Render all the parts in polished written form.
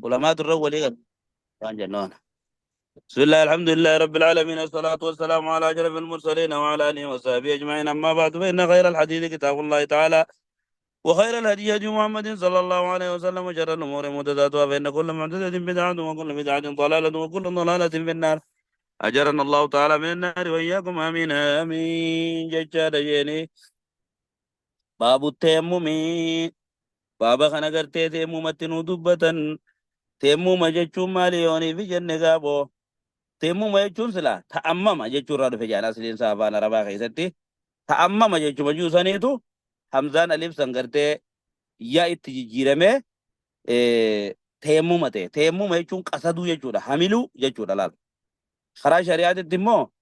علماء الرول يقل كان جنون. بسم الله الحمد لله رب العالمين، الصلاة والسلام على أشرف المرسلين وعلى آله وصحبه أجمعين. أما بعد، فإن خير الحديث كتاب الله تعالى، وخير الهدي هدي محمد صلى الله عليه وسلم، وشر الأمور محدثاتها، فإن كل محدثة بدعة وكل بدعة ضلالة وكل ضلالة في النار. أجرنا الله تعالى من النار وإياكم، آمين آمين. جشاد جيني باب التيمم. بابا خنا قرتي تيمم دبة. تيمم جتشون مالي يوني في جنة قابو. تيمم جتشون سلا تأمم جتشون رادو في جانا سلين صحابانا ربا خيستي. تأمم جتشون مجوسانيتو حمزان ألف سنگرتي يا اتجيرمي تيمم تي تيمم جتشون قصدو جتشون حملو جتشون لال خرا شريعة الدمو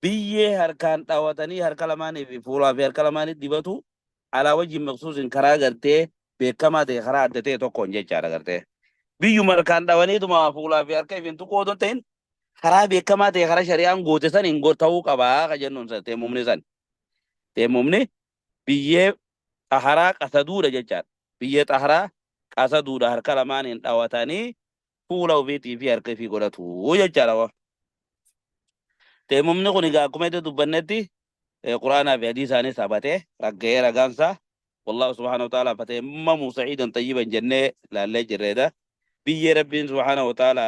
biyyee harkaan dhaawatanii harka lamaanii fi fuulaa fi harka lamaanii dibatu alaa wajjin maqsuusin karaa gartee beekamaa ta'e karaa adda ta'e tokkoon jechaadha gartee. Biyyuma harkaan dhaawaniituma fuulaa fi harka ifin tuqoo otoo ta'in karaa beekamaa ta'e karaa shari'aan goote san hin ta'uu qabaa ka jennuun san teemmumni san. Teemmumni biyyee xaharaa qasaduudha jechaadha. Biyyee xaharaa qasaduudha harka lamaaniin dhaawatanii fuula ofiitii fi harka ifii godhatu jechaadha. Teemmumni kun egaa akkuma itti dubbannetti quraanaa fi hadii isaanii sabatee ragga'ee ragaansa wallahu subhanahu wa ta'ala fatayammamu sa'iidan tayyiban jennee laallee jirreedha. Biyyee rabbiin subhanahu wa ta'ala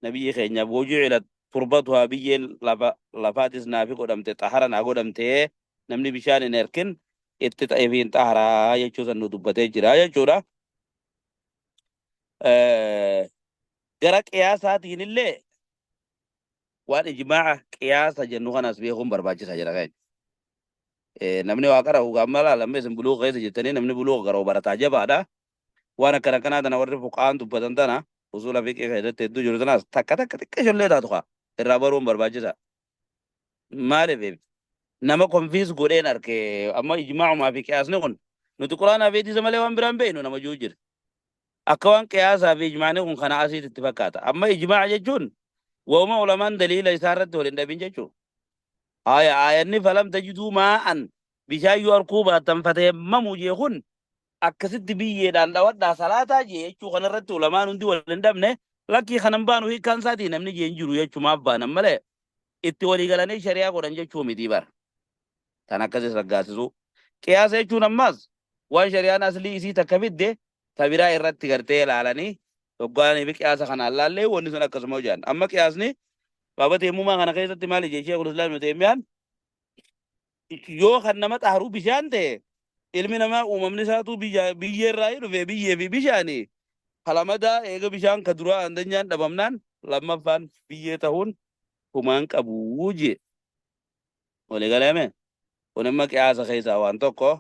nabiyyi keenyaaf wujuucila turbatuhaa biyyeen lafaatis naafi godhamte xahara naa godhamtee namni bishaan hin erkin itti ta'eefiin xaharaa jechuu san nu dubbatee jira jechuudha. Gara qiyaasaatiin illee waan ijmaaca qiyaasa jennu kanas beekuun barbaachisa jedha kan. Namni waa qara ugaamala lammee isin buluu keessa jettanii namni buluu garuu barataa jabaadha. Waan akkana kanaa tana warri fuqaan dubbatan tana usula fiqee keessatti hedduu jiru tanas takka takka xiqqee ijoollee taatu kaa irraa baruun barbaachisa. Maaliif nama konfiis godheen arke amma ijmaacumaa fi qiyaasni kun nuti quraanaa fi hadiisa malee waan biraan beeknu nama jiru jira. Akka waan qiyaasaa fi ijmaacni kun kana asiitti itti fakkaata. Amma ijmaaca jechuun وما علماء دليل إسارة ولين دبين جشوا آية فلم تجدوا ماء بشاي أركوبة تنفتح مموجيهن أكسد بيه دان دوات صلاة جي شو خنرت علماء ندي ولين دبنه لكن خنبانو هي كان ساتي نمني جنجرو يشوا ما بان ماله اتولي قالني شريعة قرن جشوا مديبر تناكسس رجاسسو كياس يشوا نماز وان شريعة نسلي إسي تكفيد ده تبيرا إرت تكرتة لالني Toggaanii fi qiyaasa kanaan laallee wanni sun akkasuma hojjan. Amma qiyaasni baaba teemmumaa kana keessatti maali jechee Sheekul Islaam Teemiyaan yoo kan nama xaaruu bishaan ta'e ilmi namaa uumamni isaatu biyyee irraa dhufe biyyee fi bishaanii kalamadaa eega bishaan ka duraa andanyaan dhabamnaan lammaffaan biyyee ta'uun humaan qabuu jee. Walii galeeme kun immoo qiyaasa keessaa waan tokko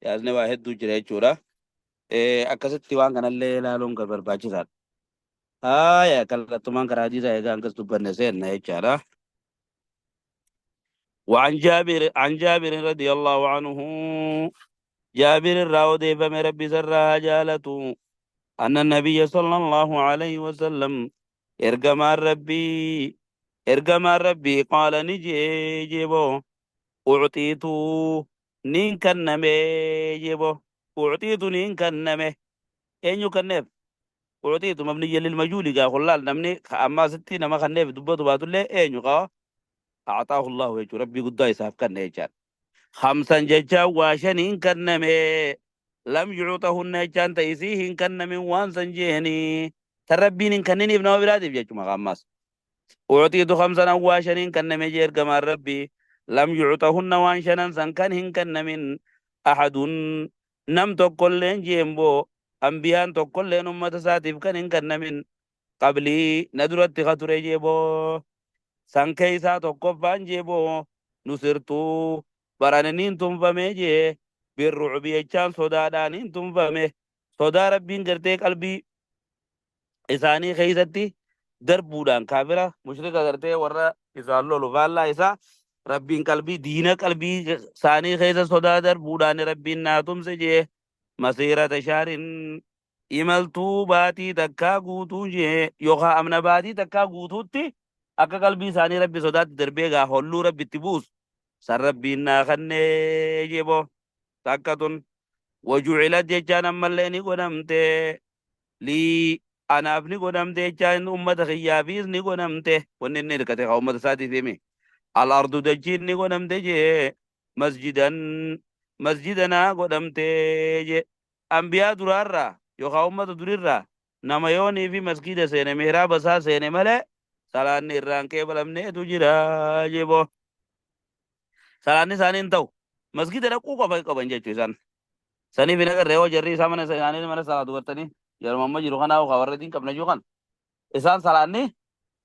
qiyaasni waa hedduu jira jechuudha. Akkasitti waan kanallee ilaaluun kan barbaachisaadha. Kallattumaan karaa hadiisaa egaa akkas dubbanne seenna jechaadha. عن جابر رضي الله عنه جابر الراودي فم ربي سرها جالته أن النبي صلى الله عليه وسلم ارجم ربي قال نجي جيبو أعطيت نين كنمي جيبو أعطيت نين كنمي أين يكنف أعطيت مبنيا للمجهول قال خلال نمني أما ستي نما كنف دبته باتولي أين يقا أعطاه الله وجه ربي قد يسحب كن يجان خمسا ججا واشنين كنمي لم يعطهن جان تيسيهن كنمي وانسا جهني تربين كنني ابن وبلادي بيجو مغامس أعطيت خمسا واشنين كنمي جير كما ربي لم يعطهن وانشنا سنكنهن كنمين أحد نم تقلين جيمبو أنبيان تقلين أمة ساتف كنهن كنمين قبلي ندرت خطر جيبو Sankee isaa tokkoffaan jeeboo nusirtuu barananiin tumfame jee birruubi jechaan sodaadhaaniin tumfame sodaa rabbiin gartee qalbii isaanii keessatti darbuudhaan kaafira mushrika gartee warra isaan lolu faallaa isaa rabbiin qalbii diina qalbii isaanii keessa sodaa darbuudhaan rabbiin naa tumse jee masiirata shaarin imaltuu baatii takkaa guutuu jee yookaan amna baatii takkaa guutuutti akka qalbii isaanii rabbi sodaatti darbee gaa holluu rabbitti buusu san rabbiin naa kannee jebo takkatun wajuucilat jechaan ammallee ni godhamte lii anaaf ni godhamte jechaan ummata kiyyaafis ni godhamte wanni inni hirkate haa ummata isaatiif himi al-ardu dachiin ni godhamte jee masjidan masjidanaa godhamte jee ambiyaa duraarraa yookaan ummata durirraa nama yoonii fi masjida seene mihraaba isaa seene malee salaanni irraan qeebalamneetu jira jebo salaanni isaanii hin ta'u masjida dhaquu qofa qaban jechuu isaan saniif hin agarree yoo jarri isaa mana isaanii mana salaatu bartanii yeroo amma jiru kanaa warra diin qabna jiru kan isaan salaanni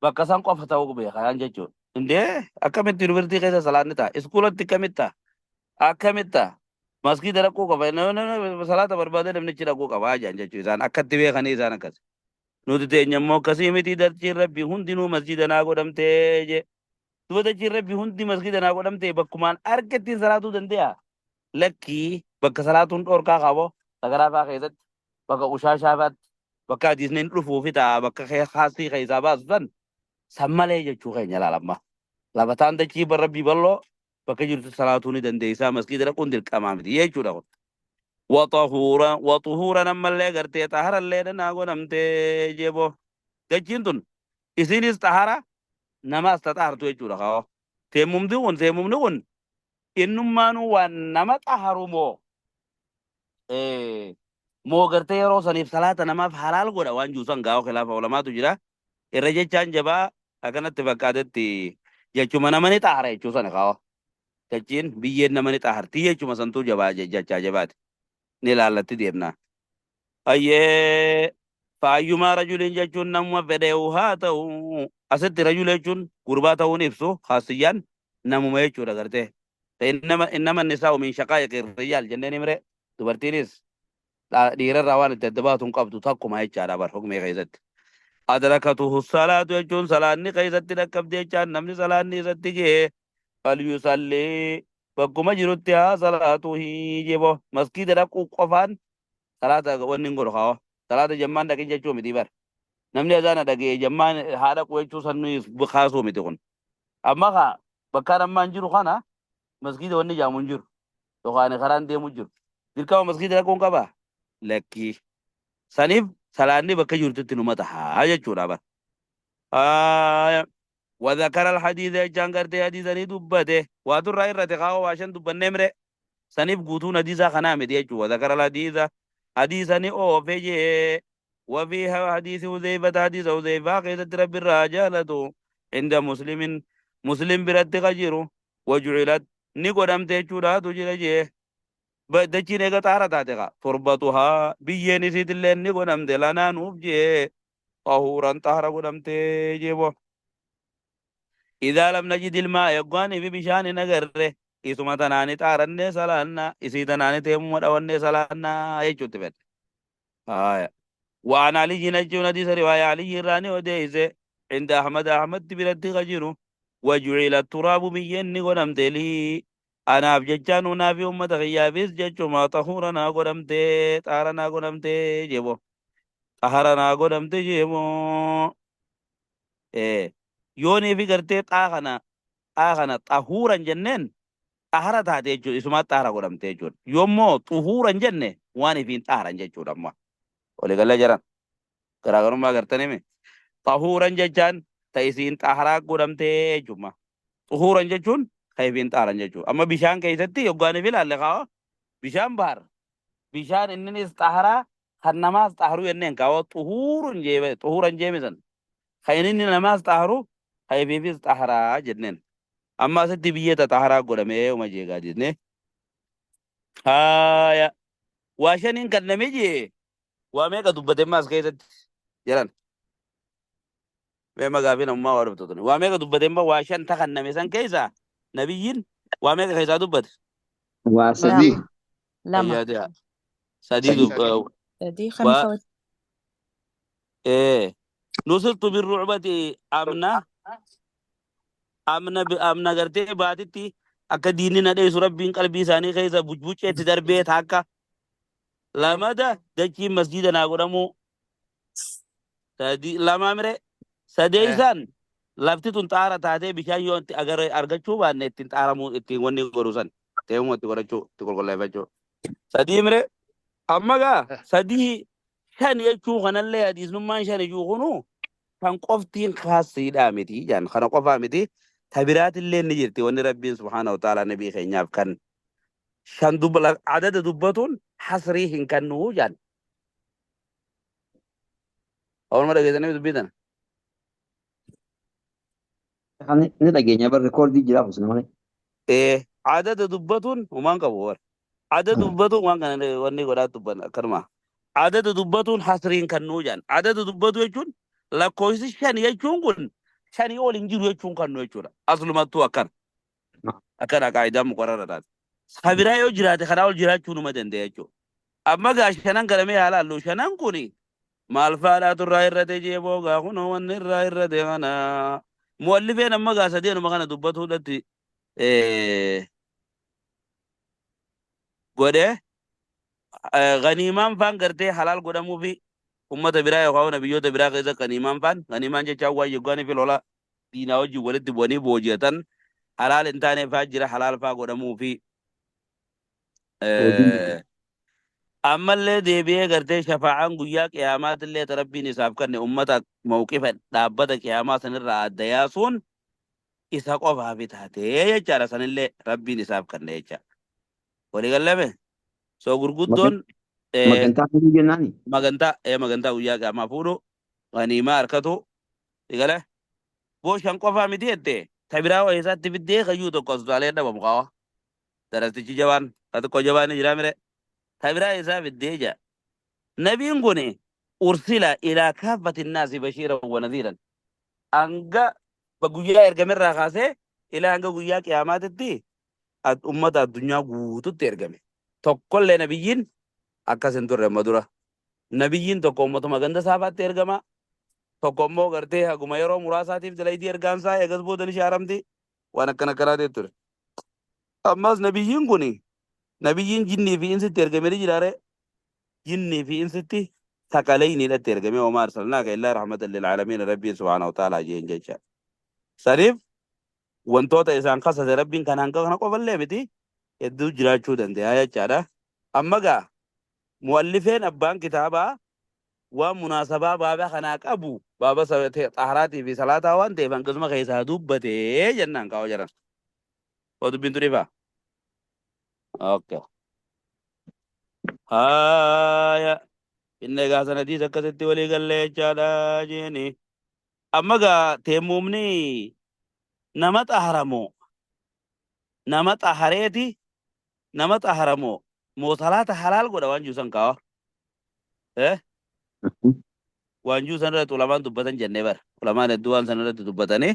bakka isaan qofa ta'uu beekan jechuudha. Indee akkamitti yuunivarsiitii keessa salaanni ta'a iskuulatti akkamitti ta'a akkamitti ta'a masjida dhaquu qofa salaata barbaadee namnichi dhaquu qaba jaan jechuu isaan akkatti beekanii isaan akkas nuti teenya immoo akkasii miti dachiin rabbi hundinuu masjida naa godhamtee jee duba dachiin rabbi hundi masjida naa godhamtee bakkumaan argattiin salaatuu dande'a lakkii bakka salaatuun dhoorkaa qabo sagaraa fa'aa keessatti bakka ushaashaafaatti bakka hadiisniin dhufuufi ta'a bakka haastii keessaa baasu san malee jechuu keenya laalamma labataan dachii rabbii bal'oo bakka jirtu salaatuu ni dandeessaa masjida dhaquun dirqamaa miti jechuudha kun. Waxuhuura nammallee gartee xaharallee danaa godhamtee jebo dachiin tun isinis xahara namaas taxahartu jechuudha kaa'o teemumni kun innummaanuu waan nama xaharu moo gartee yeroo saniif salaata namaaf halaal godha waan juusan gaa'o khilaafa ulamaatu jira irra jechaan jabaa akkanatti fakkaatetti jechuma namani xahara jechuu sana kaa'o dachiin biyyeen namani xahartii jechuma santuu jabaa jechaa jabaati ni laallatti deemnaa ayyee faayyumaa rajuliin jechuun namuma fedheewu haa ta'u asitti rajula jechuun gurbaa ta'uun ibsu haasiyyaan namuma jechuudha gartee innama nisaa'u min shaqaa'iqi rijaal jenneen himre dubartiinis dhiirarraa waan itti adda baatuun qabdu takkuma jechaadha bar hukmee keessatti adrakatuhu salaatu jechuun salaanni keessatti dhaqqabde jechaan namni salaanni isatti ga'e falyusallii bakkuma jirutti haa salaatu jebo masjida dhaquu qofaan salaata wanni hin godhu kaa'o salaata jammaan dhaqin jechuu miti bar namni azaana dhagee jammaan haa dhaqu jechuu sannu kaasuu miti kun amma bakkaan ammaan jiru kana masjida wanni jaamu hin jiru yookaan karaan deemu jiru dirqama masjida dhaquun qaba lakkii saniif salaanni bakka jirtutti numa tahaa jechuudha bar وذكر الحديث جان غرتي حديثني دبته واتر راي رتقاو واشن دبنه مره سنيف غوتون حديثا خنام ديچو وذكر الحديث حديثني او فيجي وفيها حديث حذيفه حديث حذيفه قيد رب الرجاله عند مسلم برت غجرو وجعلت نيقدم تچودا تجرجه بدچي نيغا طهارتاتها تربتها بيني سيدلن نيقدم دلانا نوبجه طهورا طهر قدم تجيبو إذا لم نجد الماء يقواني في بشان نقره إسمة تناني تارني سلانا إسي تناني تيمو مدوني سلانا يجو تبت وعن علي جنجو نديس رواية علي راني وديسي عند أحمد تبرد غجرو وجعل التراب بيين قدمت لي أنا بججان ونافي أمة غيابيس ججو ما طهورنا قدمت تارنا قدمت جيبو طهرنا قدمت جيبو yoonii fi gartee xaaqana xahuuran jenneen xahara taate jechuudha isumaa xahara godhamte jechuudha yoommoo xuhuuran jenne waan ifiin xaharan jechuudha amma waliigalee jiran garaagarummaa gartanime xahuuran jechaan ta isiin xaharaa godhamte jechuudha xuhuuran jechuun ka ifiin xaharan jechuudha amma bishaan keessatti yoggaaniif ilaalle kaa'o bishaan bahar bishaan inninis xaharaa kan namaas xaharuu jenneen kaa'o xuhuuran jeemisan kan inni namaas xaharuu haybiifis xaharaa jenneen amma asitti biyyeeta xaharaa godhamee uma jeegaa jenne haya waa shaniin kan namee jee waa meeqa dubbatemma as keessatti jedhan mee magaafi namummaa waa dubbatotun waa meeqa dubbatemma waa shan ta kan name san keessa nabiyyiin waa meeqa keessaa dubbate waa sadii لما sadii دي خمسة نصرت بالرعبة أمنا قرتي باتتي أكا ديننا ديس ربين قلبي ساني خيسا بجبوچة تدربيت حقا لما دا دكي مسجدنا قدمو لما مري سديسان لفتي تنتارا تاتي بشان يون أغر أرغچو باني تنتارا مو اتين وني قروسان تيمو اتي قرچو تقول قول لفجو سدي مري أما غا سدي shan jechuu kanallee hadiisnummaan shan jechuu kunu kan qoftiin kaasiidhaa miti jaan kana qofaa miti tabiraatillee ni jirti wanni rabbiin subhaanahu wa ta'ala nabii keenyaaf kan shan adada dubbatuun hasrii hin kannuu jaan awwaluma dhageessanii dubbitan ni dhageenya bar rikoordii jiraaf osoo malee. Adada dubbatuun humaan qabu war adada dubbatuun waan kana wanni godhaa dubban akkanuma adada dubbatuun hasriin kannuu jaan adada dubbatu jechuun lakkoofsi shan jechuun kun shanii ol hin jiru jechuun kannuu jechuudha aslumattuu akkana qaayidaan muqarrarataati sabiraa yoo jiraate kanaa ol jiraachuu numa danda'a jechuudha amma gaa shanan garamee haala halluu shanan kuni maal faadhaatu irraa irrate jeeboo gaa kunoo wanni irraa irrate kana muwallifeen amma gaa sadeenuma kana dubbatuudhatti godhe ganiimaan faan gartee halaal godhamuu fi ummata biraa yookaan nabiyyoota biraa keessa ganiimaan faan ganiimaan jechaan waan yoggaanii fi lola diinaa wajjin walitti bu'anii booji'atan halaal hin taane faa jira halaal faa godhamuu fi ammallee deebi'ee gartee shafaa'aan guyyaa qiyaamaatillee rabbiin isaaf kanne ummata mawqifa dhaabbata qiyaamaa sanirraa adda yaasuun isa qofaaf taatee jechaadha sanillee rabbiin isaaf kanne jecha walii gallame soo gurguddoon magantaa guyyaa qiyaamaa fuudhu ganiimaa harkatu digale booshan qofaa miti jette tabiraa wayisaatti fiddee kayyuu tokko asutaalee dhabamu qaba darastichi jabaan xiqqoo jabaan jira mire tabiraa isaa fiddee jaa nabiin kun ursila ilaa kaaffati naasi bashiiran wa nadhiiran hanga guyyaa ergamerraa kaasee ilaa hanga guyyaa qiyaamaatitti ummata addunyaa guututti ergame tokkollee nabiyyiin akkas hin turre amma dura nabiyyiin tokko ummatuma ganda saafaatti ergama tokko immoo gartee haguma yeroo muraasaatiif dalaydii ergaansaa eegas boodan ishee haramti waan akkana akkanaa ture ammas nabiyyiin kun nabiyyiin jinnii fi insitti ergame ni jiraare jinnii fi insitti saqaleeyniidhatti ergame wamaa arsalnaaka illaa rahmatan lilcaalamiin rabbiin subhaanahu wa ta'aalaa jeen jecha saniif wantoota isaan kasase rabbiin kan hanga kana qofallee miti hedduu jiraachuu danda'a jechaadha amma gaa muwallifeen abbaan kitaabaa waan munaasabaa baaba kanaa qabu baaba xaharaatii fi salaataa waan ta'eef hanqasuma keessaa dubbatee jennaan kaa'oo jiran oo dubbiin turiifaa okay haya inni egaa sanadiis akkasitti walii gallee jechaadha jeeni amma gaa teemmumni nama xaharamoo nama xahareeti nama xaharamoo moo salaata halaal godha waan juusan kaawa waan juusan irratti ulamaan dubbatan jennee bara ulamaan hedduu waan san irratti dubbatanii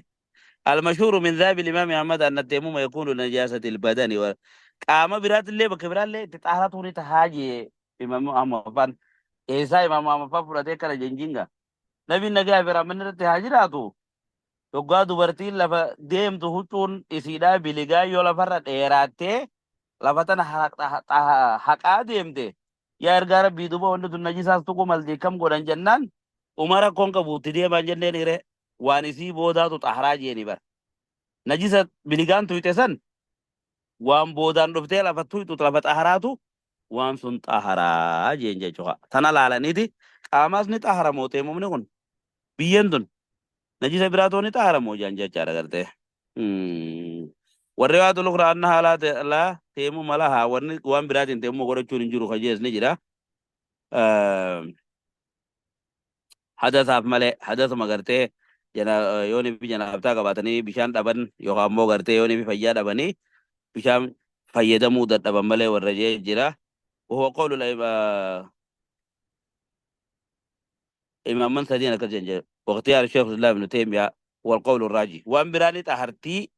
المشهور من ذهب الإمام أحمد أن التيمم يكون لنجاسة البدن قام برات اللي بكبر اللي تطهرت ولي تهاجي إمام أحمد فان إيسا إمام أحمد فان فراتي كلا جنجينغا نبي نجا برا من التهاجي راتو يقعد دوبرتي لفا ديم تهوتون إسيدا بلغا يولا فرات إيراتي لفتن حقا ديم دي يا إرغار بيدوبا وندو نجيساس تكو ملدي كم قران جنان عمارا كونكا بوتي ديما جنن إيري وانسي بوداتو تحراجي نبر نجيسة بلغان تويتسن وان بودان رفتي لفتوي تطلبت أحراتو وان سن تحراجي نجيشوها تنا لالانيتي قاماس نتحرمو تيمو منكون بيندن نجيسة براتو نتحرمو جانجا چارا کرتے والروايات الأخرى أنها لا تيمو ملها وان براتين تيمو قرچون انجرو خجيز نجرا حدث اف ملي حدث مگرتے jana yooni fi janaabtaa qabaatanii bishaan dhaban yookaan immoo gartee yooni fi fayyaa dhabanii bishaan fayyadamuu dadhaban malee warra jee jira. وهو قول الإمام من سدين كذا واختيار الشيخ الإسلام ابن تيمية والقول الراجي وأن براني تحرتي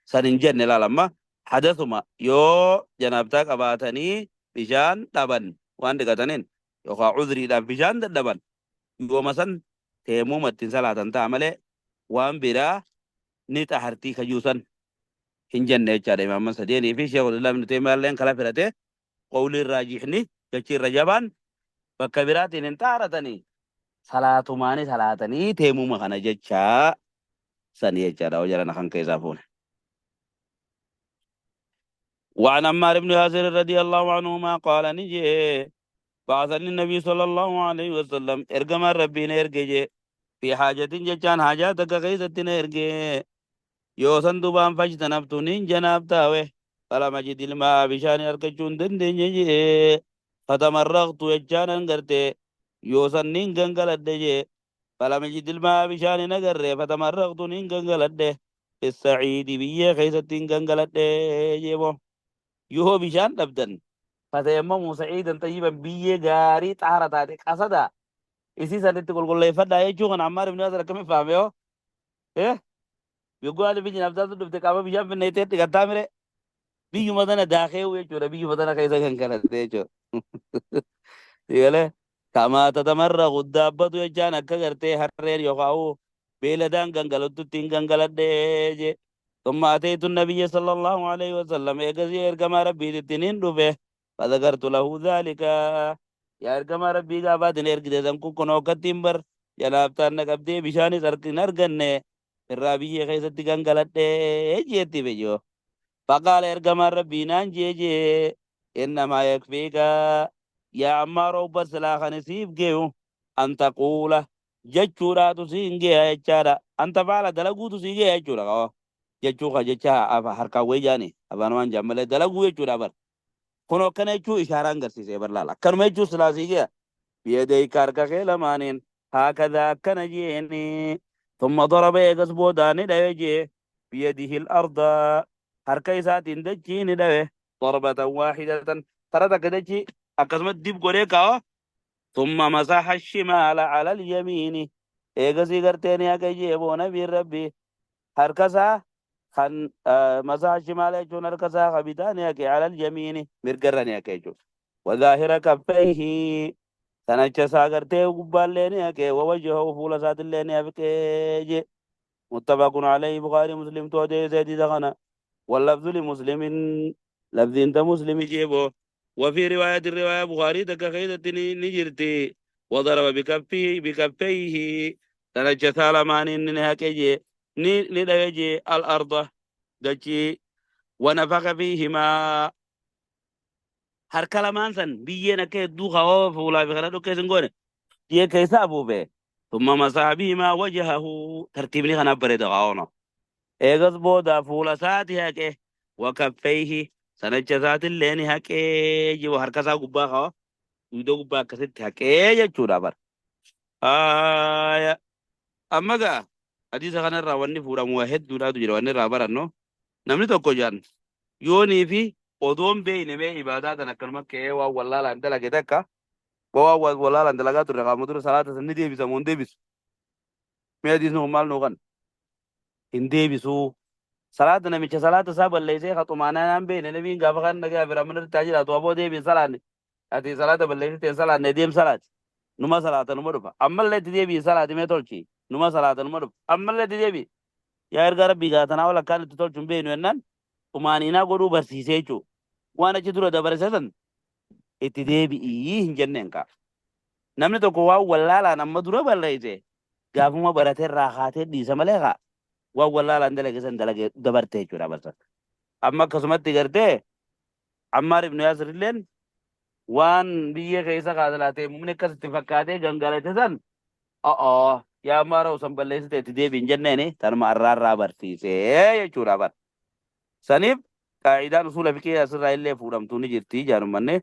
سننجن لا لما حدثما يو جنابتك أباتني بشان دبن وأن دكتنين يوكا عذري دب بشان دبن يو مثلا تيموم التنسالة تعمله وأن برا نتحرتي خجوسا هنجن نيجار إمام من سدين في الشيخ الإسلام ابن تيمية لين كلا فرته قول الراجحني كثير رجبان فكبرات انتارتني صلاة ماني صلاتني تيمو مخانا جتشا سنية جارا وجرانا خان كيزافون وعن عمار بن ياسر رضي الله عنهما قال نجي بعثني النبي صلى الله عليه وسلم ارجم ربنا ارجع في حاجة جتان حاجاتك غيثتنا ارجع يوسن دوبان فاجتنبتنين جناب تاوي فلم أجد الماء بشان أركجون دندن يجي فتمرغت يجان انغرتي يوسن نين غنغلت دجي فلم أجد الماء بشان نغر فتمرغت نين غنغلت دي في السعيد بيه خيستين غنغلت دي يهو بشان نبدن فتيمموا سعيدا طيبا بيه غاري طهارة تاتي قصدا إسي سنت تقول لي فدا يجوغن عمار بن ياسر كم فاهميو إيه يقول لي بيجي نبدا دبت كابا بيجام في نيتي تكتامره biyyu madana daakee jechuudha biyyu madana keessa kan kadhatte jechuudha. Sigalee kama tatamarraqu daabbatu jechaan akka gartee harreen yookaan beeladaan gangalottutti hin gangaladhee je. ثم أتيت النبي صلى الله عليه وسلم إيجازي إرجما ربي تنين دفه فذكرت له ذلك يا إرجما ربي قابات إرجع ذنكو كنو كتيمبر يا لابتان نكبتي بشاني سرق نرجنة الرابي خيسة تيجان جيتي بيجو فقال ارجم ربي نانجي انما يكفيك يا عمار بس لا خنسيب جيو ان تقول جچورا تسينجي اچارا انت فعل دلغو تسينجي اچورا جچوخا جچا افا حركا ويجاني ابانوان جمل دلغو اچورا بر كنو كنچو اشاران غرسي برلا كنمچو سلاسيجي بيدي كاركا خيلمانين هكذا كنجيني ثم ضرب يغسبو داني دايجي بيده الارض حركة دجين ده ضربة واحدة ترى كدجي أكسمت ديب غوريكا ثم مسح الشمال على اليمين إيغسي غرتين يا كيجي بونا بير ربي حركة خن مسح الشمال يجون حركة خبيتان يا كي على اليمين مرقرن يا كيجو وظاهر كفيه تنجا ساغرتي وقبال لين يا كي ووجهه فول سات لين يا كيجي متفق عليه بخاري مسلم تودي زيدي دغنا واللفظ لمسلم لفظ انت مسلم جيبه وفي رواية الرواية بخاري تكخيدة نجرتي وضرب بكفيه تنجى ثالمان نهكجي ندوجي الأرض دجي ونفخ فيهما هر كلمان سن بيينا كي دوخا وفولا بخلالو كيسن قوني دي كيسا أبو بي ثم مسح بهما وجهه ترتيبني خنا بريد غاونا إيغز بودا فولا ساتي هكي وكفيه سنجة ذات اللين هكي جو هركسا قباها يدو قبا كست هكي يجورا بر أما غا حديث خان الراواني فورا موحد دولا تجرى واني رابر أنو نمني توقو جان يوني في odon be ne me ibada da nakalma ke wa wallala andala gedaka wa wallala andala ga turga mudur salata sanni de bisa mon de bis me hadis no mal no kan inde bisu salata na micha salata sabal leyse khatumana nan be ne bin gafa kan naga bira mun tajira to abo de bin salane ati salata balle te salane ne dem salat numa salata numa rufa amma le de bi salati me tolchi numa salata numa rufa amma le de bi ya erga rabbi ga tana wala kan to tolchum be no nan umani na godu barsise cho wana ci dura da barsasan iti de bi yi hinjenne ka namne to ko wa wallala nan madura balle gafu ma barate raxate di samaleka wa wallala ndele gesan dalage dabarte cho da barsa amma kasumatti garte ammar ibn yasir len wan biye kaisa kadalate mumne kas tifakate gangalate san ya mara usam balle site ti de bin jenne ne tan ma arra barti se ya chura bar sanib qaidan usul fiqh asra ille furam tuni jirti janum manne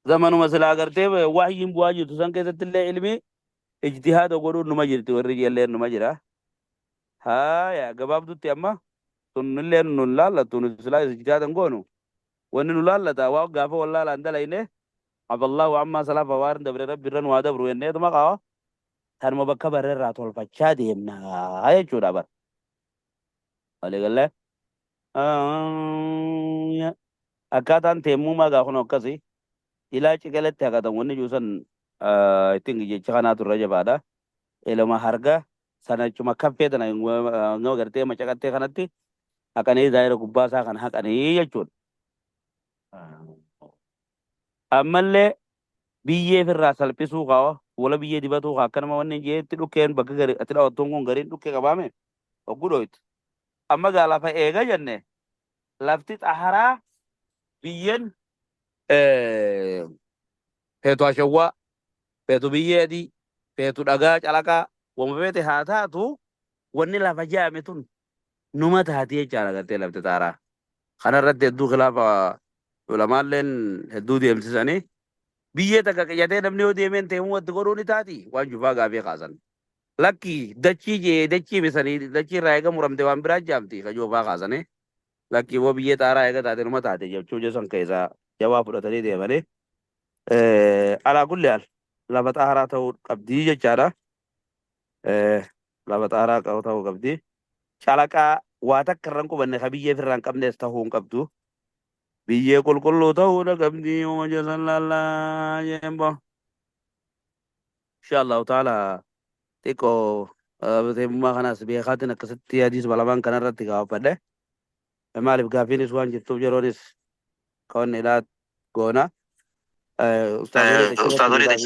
zamanu masala garte wahyin buwaji to san kaisa tille ilmi ijtihad godu numa jirti warri yelle numa jira ha ya gababdu ti amma tunille nullala tunu sala ijtihad ngonu wani nullala ta wa gafa wallala andala ine aballahu amma salafa warin da rabbi ran wa dabru enne to maka tar mo bakka barre ratol facca de yemna ay chuda bar ale galle ya akatan temu ma ga kono kasi ila cikele ta ga woni jusan tingi je chana tu raja bada elo ma harga sana cuma kafe da ngo garte ma cakate kanati akane dairo kubasa kan hakane ya chud amalle biye firra salpisu gawa wala biye dibatu ga kan ma wonni je ti duken bakka gari atida otongon garin dukke ga bame o gudoit amma ga la fa ega janne lafti tahara biyen feetu ashawwaa, feetu biyyeedii, feetu dhagaa calaqaa, wama feete haa taatu wanni lafa jaame tun numa taati jechaadha gartee lafti taaraa. Kanarratti hedduu khilaafa ulamaalleen hedduu deemsisanii biyyee takka qiyyatee namni yoo deemeen teemuu watti godhuu ni taati waan jufaa gaafii kaasan. Lakki dachii jee dachii bisanii dachii irraa eega muramte waan biraa jaamti ka joofaa kaasanii. Lakki woo biyyee taaraa eega taate numa taate jechuu jesan keessaa jawaa fudhatanii deemanii. Alaa kulli haal lafa xaaraa ta'uu qabdii jechaadha. Lafa xaaraa ta'uu qabdii. Calaqaa waa takka irraan qubanne ka biyyee firraan qabnes ta'uu hin qabdu. Biyyee qulqulluu ta'uudha qabdii uuma jesan laallaa jeembo. Inshaallahu ta'ala xiqqoo teemummaa kanaas beekaatiin akkasitti hadiis balamaan kanarratti gaafadhe. Maaliif gaafiinis waan jirtuuf yeroonis kawanni ilaat goona. Ustaazolee